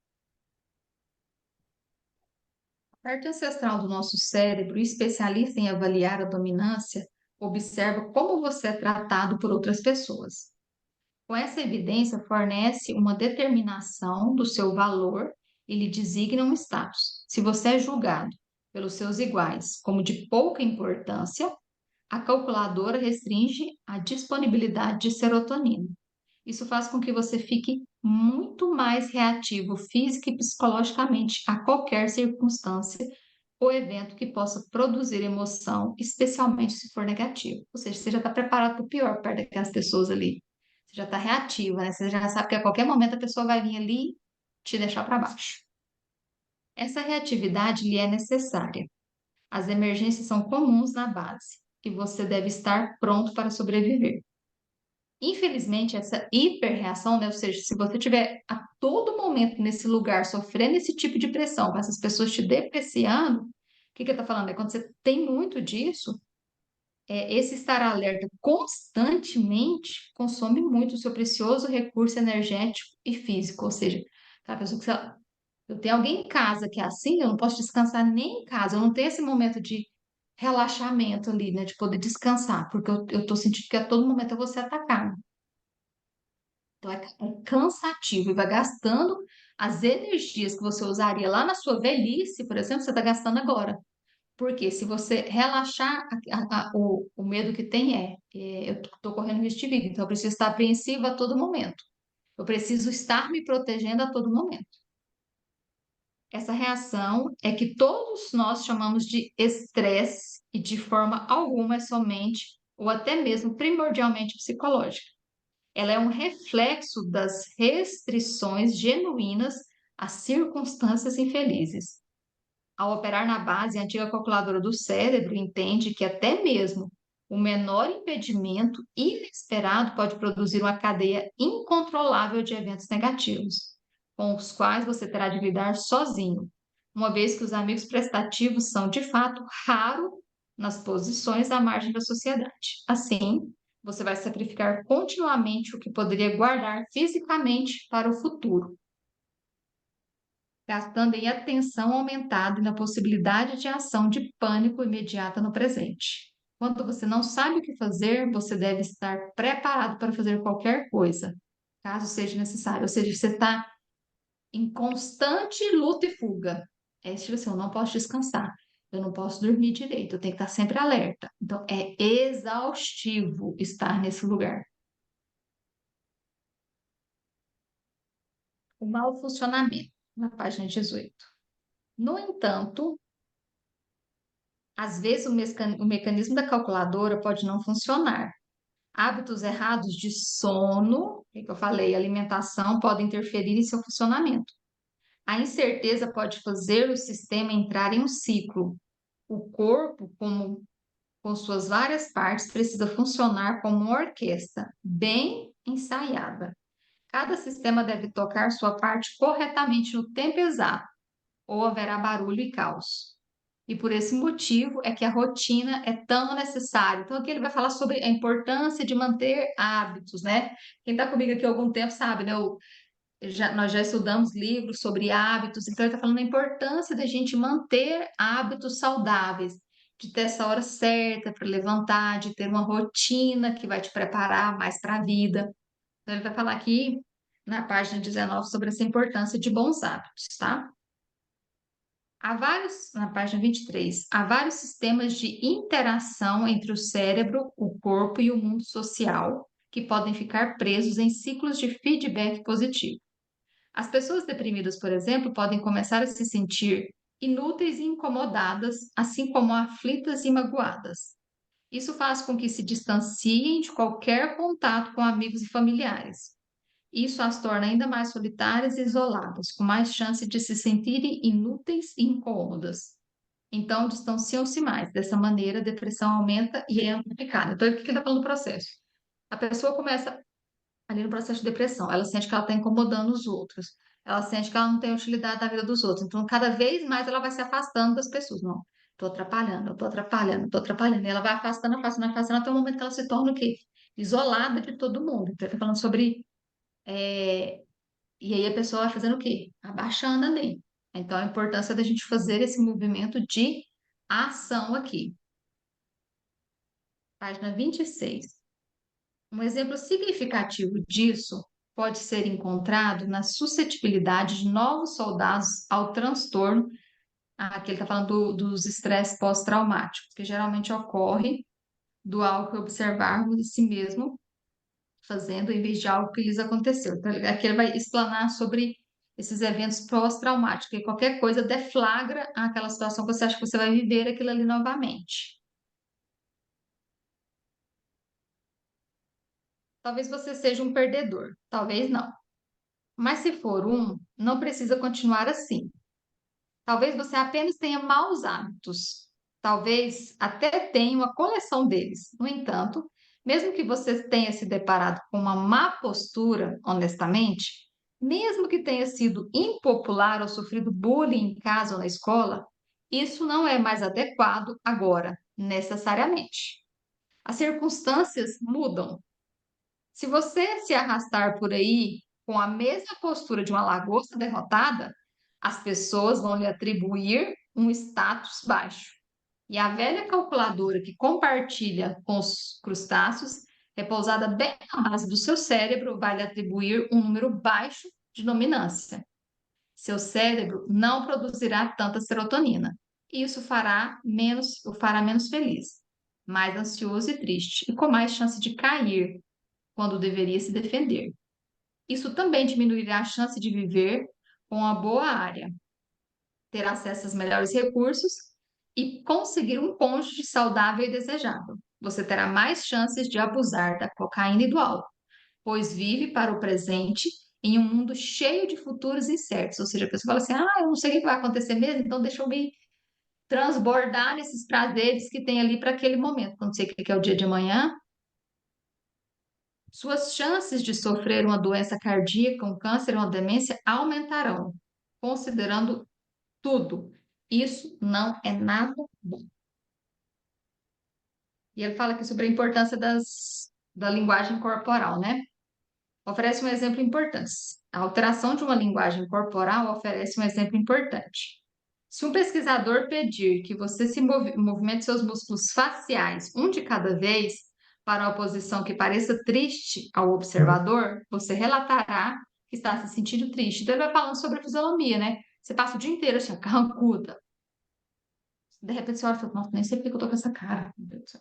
A parte ancestral do nosso cérebro, especialista em avaliar a dominância, observa como você é tratado por outras pessoas. Com essa evidência, fornece uma determinação do seu valor e lhe designa um status. Se você é julgado pelos seus iguais como de pouca importância, a calculadora restringe a disponibilidade de serotonina. Isso faz com que você fique muito mais reativo física e psicologicamente a qualquer circunstância ou evento que possa produzir emoção, especialmente se for negativo. Ou seja, você já está preparado para o pior perto daquelas pessoas ali. Você já está reativa, né? Você já sabe que a qualquer momento a pessoa vai vir ali te deixar para baixo. Essa reatividade lhe é necessária. As emergências são comuns na base e você deve estar pronto para sobreviver. Infelizmente, essa hiperreação, né? Ou seja, se você estiver a todo momento nesse lugar sofrendo esse tipo de pressão, com essas pessoas te depreciando, o que que eu tô falando? É quando você tem muito disso, esse estar alerta constantemente consome muito o seu precioso recurso energético e físico. Ou seja, aquela pessoa que eu tenho alguém em casa que é assim, eu não posso descansar nem em casa, eu não tenho esse momento de relaxamento ali, né? De poder descansar, porque eu tô sentindo que a todo momento eu vou ser atacada. Então é cansativo e vai gastando as energias que você usaria lá na sua velhice, por exemplo, você está gastando agora. Porque se você relaxar, o medo que tem eu estou correndo risco de vida, então eu preciso estar apreensiva a todo momento. Eu preciso estar me protegendo a todo momento. Essa reação é que todos nós chamamos de estresse e de forma alguma é somente ou até mesmo primordialmente psicológica. Ela é um reflexo das restrições genuínas às circunstâncias infelizes. Ao operar na base, a antiga calculadora do cérebro entende que até mesmo o menor impedimento inesperado pode produzir uma cadeia incontrolável de eventos negativos, com os quais você terá de lidar sozinho, uma vez que os amigos prestativos são, de fato, raro nas posições à margem da sociedade. Assim, você vai sacrificar continuamente o que poderia guardar fisicamente para o futuro, gastando em atenção aumentada e na possibilidade de ação de pânico imediata no presente. Quando você não sabe o que fazer, você deve estar preparado para fazer qualquer coisa, caso seja necessário. Ou seja, você está em constante luta e fuga. É tipo assim, eu não posso descansar, eu não posso dormir direito, eu tenho que estar sempre alerta. Então, é exaustivo estar nesse lugar. O mau funcionamento, na página 18. No entanto, às vezes o mecanismo da calculadora pode não funcionar. Hábitos errados de sono, o que eu falei, alimentação, podem interferir em seu funcionamento. A incerteza pode fazer o sistema entrar em um ciclo. O corpo, como com suas várias partes, precisa funcionar como uma orquestra, bem ensaiada. Cada sistema deve tocar sua parte corretamente no tempo exato, ou haverá barulho e caos. E por esse motivo é que a rotina é tão necessária. Então, aqui ele vai falar sobre a importância de manter hábitos, né? Quem está comigo aqui há algum tempo sabe, né? Nós já estudamos livros sobre hábitos, então ele está falando da importância da gente manter hábitos saudáveis, de ter essa hora certa para levantar, de ter uma rotina que vai te preparar mais para a vida. Então, ele vai falar aqui na página 19 sobre essa importância de bons hábitos, tá? Na página 23, há vários sistemas de interação entre o cérebro, o corpo e o mundo social que podem ficar presos em ciclos de feedback positivo. As pessoas deprimidas, por exemplo, podem começar a se sentir inúteis e incomodadas, assim como aflitas e magoadas. Isso faz com que se distanciem de qualquer contato com amigos e familiares. Isso as torna ainda mais solitárias e isoladas, com mais chance de se sentirem inúteis e incômodas. Então, distanciam-se mais. Dessa maneira, a depressão aumenta e é amplificada. Então, o que está falando do processo? A pessoa começa ali no processo de depressão, ela sente que ela está incomodando os outros, ela sente que ela não tem utilidade na vida dos outros. Então, cada vez mais ela vai se afastando das pessoas. Não, estou atrapalhando, estou atrapalhando, estou atrapalhando. E ela vai afastando, afastando, afastando, até o momento que ela se torna o quê? Isolada de todo mundo. Então, está falando sobre e aí a pessoa vai fazendo o quê? Abaixando ali. Então, a importância da gente fazer esse movimento de ação aqui. Página 26. Um exemplo significativo disso pode ser encontrado na suscetibilidade de novos soldados ao transtorno, aqui ele está falando dos estresses pós-traumáticos, que geralmente ocorre do algo que observarmos de si mesmo fazendo em vez de algo que lhes aconteceu. Então, aqui ele vai explanar sobre esses eventos pós-traumáticos, que qualquer coisa deflagra aquela situação que você acha que você vai viver aquilo ali novamente. Talvez você seja um perdedor, talvez não. Mas se for um, não precisa continuar assim. Talvez você apenas tenha maus hábitos. Talvez até tenha uma coleção deles. No entanto, mesmo que você tenha se deparado com uma má postura, honestamente, mesmo que tenha sido impopular ou sofrido bullying em casa ou na escola, isso não é mais adequado agora, necessariamente. As circunstâncias mudam. Se você se arrastar por aí com a mesma postura de uma lagosta derrotada, as pessoas vão lhe atribuir um status baixo. E a velha calculadora que compartilha com os crustáceos, repousada bem na base do seu cérebro, vai lhe atribuir um número baixo de dominância. Seu cérebro não produzirá tanta serotonina. E isso o fará menos feliz, mais ansioso e triste, e com mais chance de cair quando deveria se defender. Isso também diminuirá a chance de viver com uma boa área, ter acesso aos melhores recursos e conseguir um cônjuge saudável e desejável. Você terá mais chances de abusar da cocaína e do álcool, pois vive para o presente em um mundo cheio de futuros incertos. Ou seja, a pessoa fala assim: ah, eu não sei o que vai acontecer mesmo, então deixa eu me transbordar nesses prazeres que tem ali para aquele momento. Quando você quer que é o dia de amanhã, suas chances de sofrer uma doença cardíaca, um câncer ou uma demência aumentarão, considerando tudo. Isso não é nada bom. E ele fala aqui sobre a importância da linguagem corporal, né? Oferece um exemplo importante. A alteração de uma linguagem corporal oferece um exemplo importante. Se um pesquisador pedir que você se movimente seus músculos faciais, um de cada vez, para uma posição que pareça triste ao observador, você relatará que está se sentindo triste. Então, ele vai falando sobre a fisionomia, né? Você passa o dia inteiro assim, ó, carrancuda. De repente, você olha e fala, nossa, nem sei porque eu tô com essa cara. Meu Deus do céu.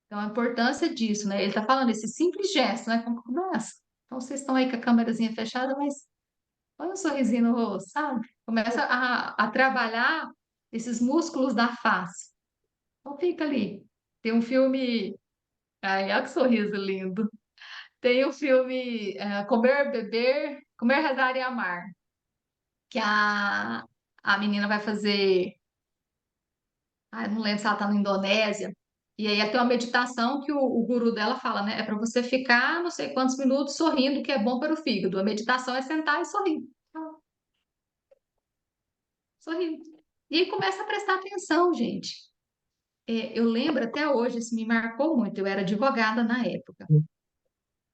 Então, a importância disso, né? Ele está falando esse simples gesto, né? Como começa. Então, vocês estão aí com a câmerazinha fechada, mas põe um sorrisinho no rosto, sabe? Começa a trabalhar esses músculos da face. Então, fica ali. Tem um filme. Ai, olha que sorriso lindo. Tem o filme Comer, Beber, Comer, Rezar e Amar, que a menina vai fazer. Ai, não lembro se ela está na Indonésia. E aí tem uma meditação que o guru dela fala, né? É para você ficar não sei quantos minutos sorrindo, que é bom para o fígado. A meditação é sentar e sorrir. Sorrindo. E aí começa a prestar atenção, gente. Eu lembro até hoje, isso me marcou muito. Eu era advogada na época.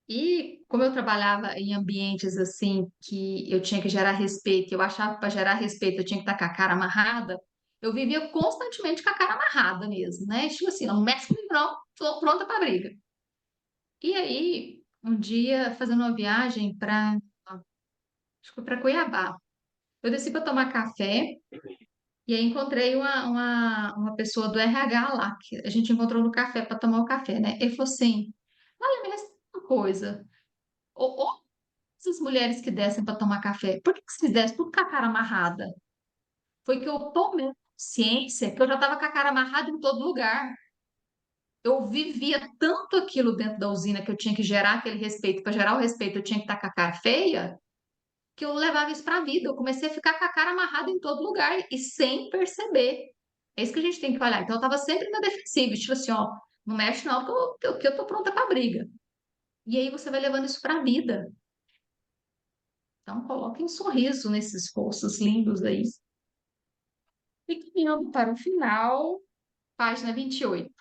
E como eu trabalhava em ambientes assim que eu tinha que gerar respeito, eu achava que para gerar respeito eu tinha que estar com a cara amarrada, eu vivia constantemente com a cara amarrada mesmo, né? Tipo assim, não mexe comigo não, tô pronta para briga. E aí, um dia, fazendo uma viagem acho que para Cuiabá, eu desci para tomar café e aí encontrei uma pessoa do RH lá, que a gente encontrou no café para tomar o café, né? Ele falou assim, olha, me responde uma coisa, ou essas mulheres que descem para tomar café, por que que vocês descem tudo com a cara amarrada? Foi que eu tomei ciência que eu já estava com a cara amarrada em todo lugar. Eu vivia tanto aquilo dentro da usina que eu tinha que gerar aquele respeito. Para gerar o respeito, eu tinha que estar com a cara feia, que eu levava isso para a vida. Eu comecei a ficar com a cara amarrada em todo lugar e sem perceber. É isso que a gente tem que olhar. Então, eu estava sempre na defensiva, tipo assim, ó, não mexe não, que eu tô pronta para briga. E aí você vai levando isso para a vida. Então, coloque um sorriso nesses rostos lindos aí. E caminhando para o final, página 28.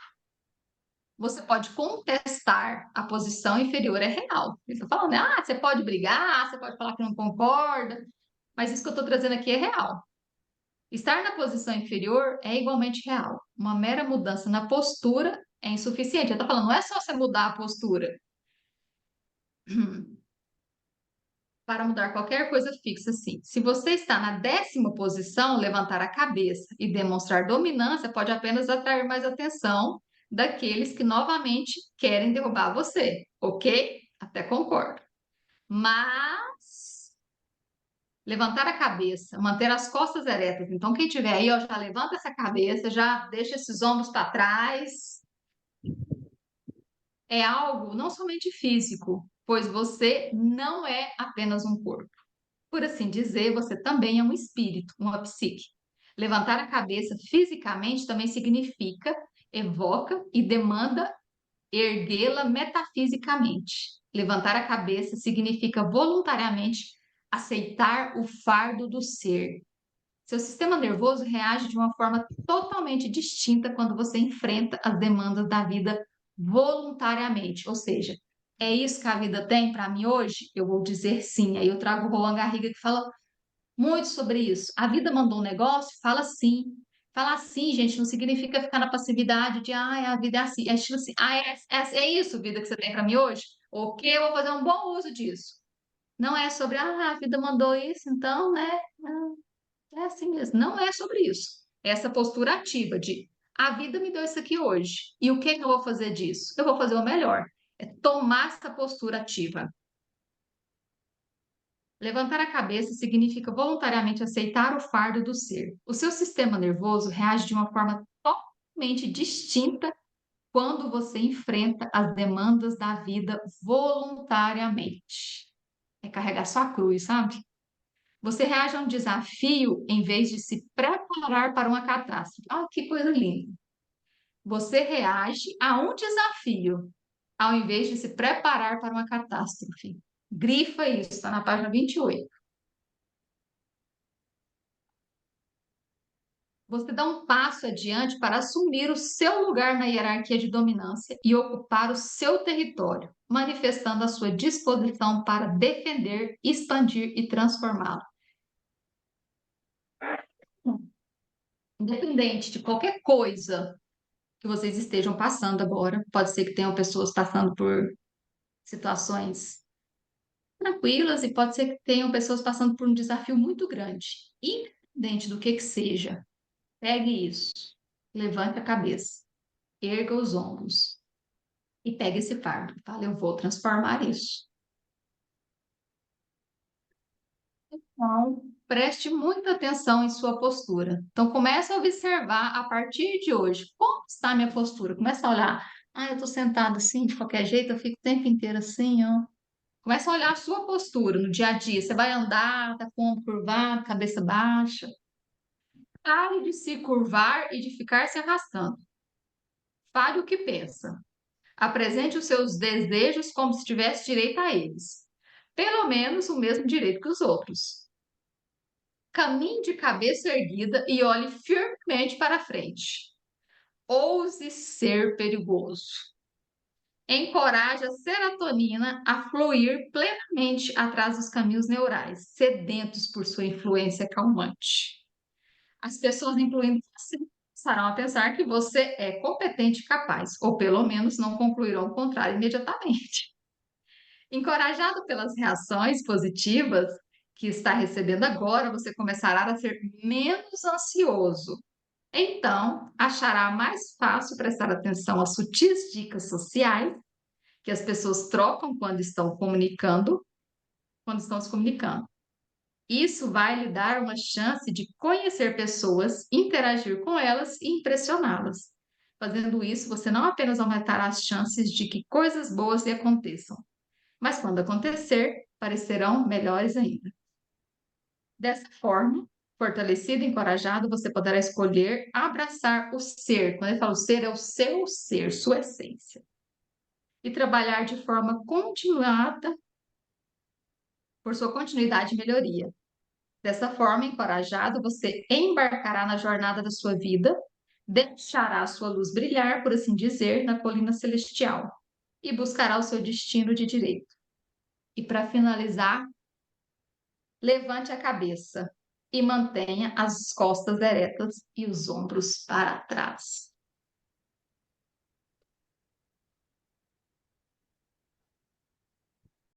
Você pode contestar a posição inferior, é real. Ele está falando, né? Ah, você pode brigar, você pode falar que não concorda, mas isso que eu estou trazendo aqui é real. Estar na posição inferior é igualmente real. Uma mera mudança na postura é insuficiente. Ele está falando, não é só você mudar a postura. Para mudar qualquer coisa fixa, sim. Se você está na 10ª posição, levantar a cabeça e demonstrar dominância pode apenas atrair mais atenção daqueles que novamente querem derrubar você, ok? Até concordo. Mas levantar a cabeça, manter as costas eretas. Então, quem tiver aí, ó, já levanta essa cabeça, já deixa esses ombros para trás. É algo não somente físico, pois você não é apenas um corpo. Por assim dizer, você também é um espírito, uma psique. Levantar a cabeça fisicamente também significa, evoca e demanda erguê-la metafisicamente. Levantar a cabeça significa voluntariamente aceitar o fardo do ser. Seu sistema nervoso reage de uma forma totalmente distinta quando você enfrenta as demandas da vida voluntariamente. Ou seja, é isso que a vida tem para mim hoje? Eu vou dizer sim. Aí eu trago o Roland Garriga que fala muito sobre isso. A vida mandou um negócio, fala sim. Falar sim, gente, não significa ficar na passividade de, a vida é assim. É estilo assim, é isso, vida, que você tem para mim hoje? Ok, eu vou fazer um bom uso disso. Não é sobre, a vida mandou isso, então, né? É assim mesmo. Não é sobre isso. É essa postura ativa de, a vida me deu isso aqui hoje. E o que que eu vou fazer disso? Eu vou fazer o melhor. É tomar essa postura ativa. Levantar a cabeça significa voluntariamente aceitar o fardo do ser. O seu sistema nervoso reage de uma forma totalmente distinta quando você enfrenta as demandas da vida voluntariamente. É carregar sua cruz, sabe? Você reage a um desafio em vez de se preparar para uma catástrofe. Ah, que coisa linda. Você reage a um desafio ao invés de se preparar para uma catástrofe. Grifa isso, está na página 28. Você dá um passo adiante para assumir o seu lugar na hierarquia de dominância e ocupar o seu território, manifestando a sua disposição para defender, expandir e transformá-lo. Independente de qualquer coisa que vocês estejam passando agora, pode ser que tenham pessoas passando por situações tranquilas e pode ser que tenham pessoas passando por um desafio muito grande. Independente do que seja, pegue isso, levante a cabeça, erga os ombros e pegue esse fardo. Fala, eu vou transformar isso. Então, preste muita atenção em sua postura. Então, comece a observar a partir de hoje como está a minha postura. Comece a olhar. Ah, eu estou sentada assim, de qualquer jeito, eu fico o tempo inteiro assim, ó. Começa a olhar a sua postura no dia a dia. Você vai andar, tá com o ombro curvado, cabeça baixa. Pare de se curvar e de ficar se arrastando. Fale o que pensa. Apresente os seus desejos como se tivesse direito a eles. Pelo menos o mesmo direito que os outros. Caminhe de cabeça erguida e olhe firmemente para frente. Ouse ser perigoso. Encoraje a serotonina a fluir plenamente atrás dos caminhos neurais, sedentos por sua influência calmante. As pessoas, incluindo você, passarão a pensar que você é competente e capaz, ou pelo menos não concluirão o contrário imediatamente. Encorajado pelas reações positivas que está recebendo agora, você começará a ser menos ansioso. Então, achará mais fácil prestar atenção às sutis dicas sociais que as pessoas trocam quando estão se comunicando. Isso vai lhe dar uma chance de conhecer pessoas, interagir com elas e impressioná-las. Fazendo isso, você não apenas aumentará as chances de que coisas boas lhe aconteçam, mas quando acontecer, parecerão melhores ainda. Dessa forma, fortalecido e encorajado, você poderá escolher abraçar o ser. Quando ele fala o ser, é o seu ser, sua essência. E trabalhar de forma continuada por sua continuidade e melhoria. Dessa forma, encorajado, você embarcará na jornada da sua vida, deixará a sua luz brilhar, por assim dizer, na colina celestial e buscará o seu destino de direito. E para finalizar, levante a cabeça e mantenha as costas eretas e os ombros para trás.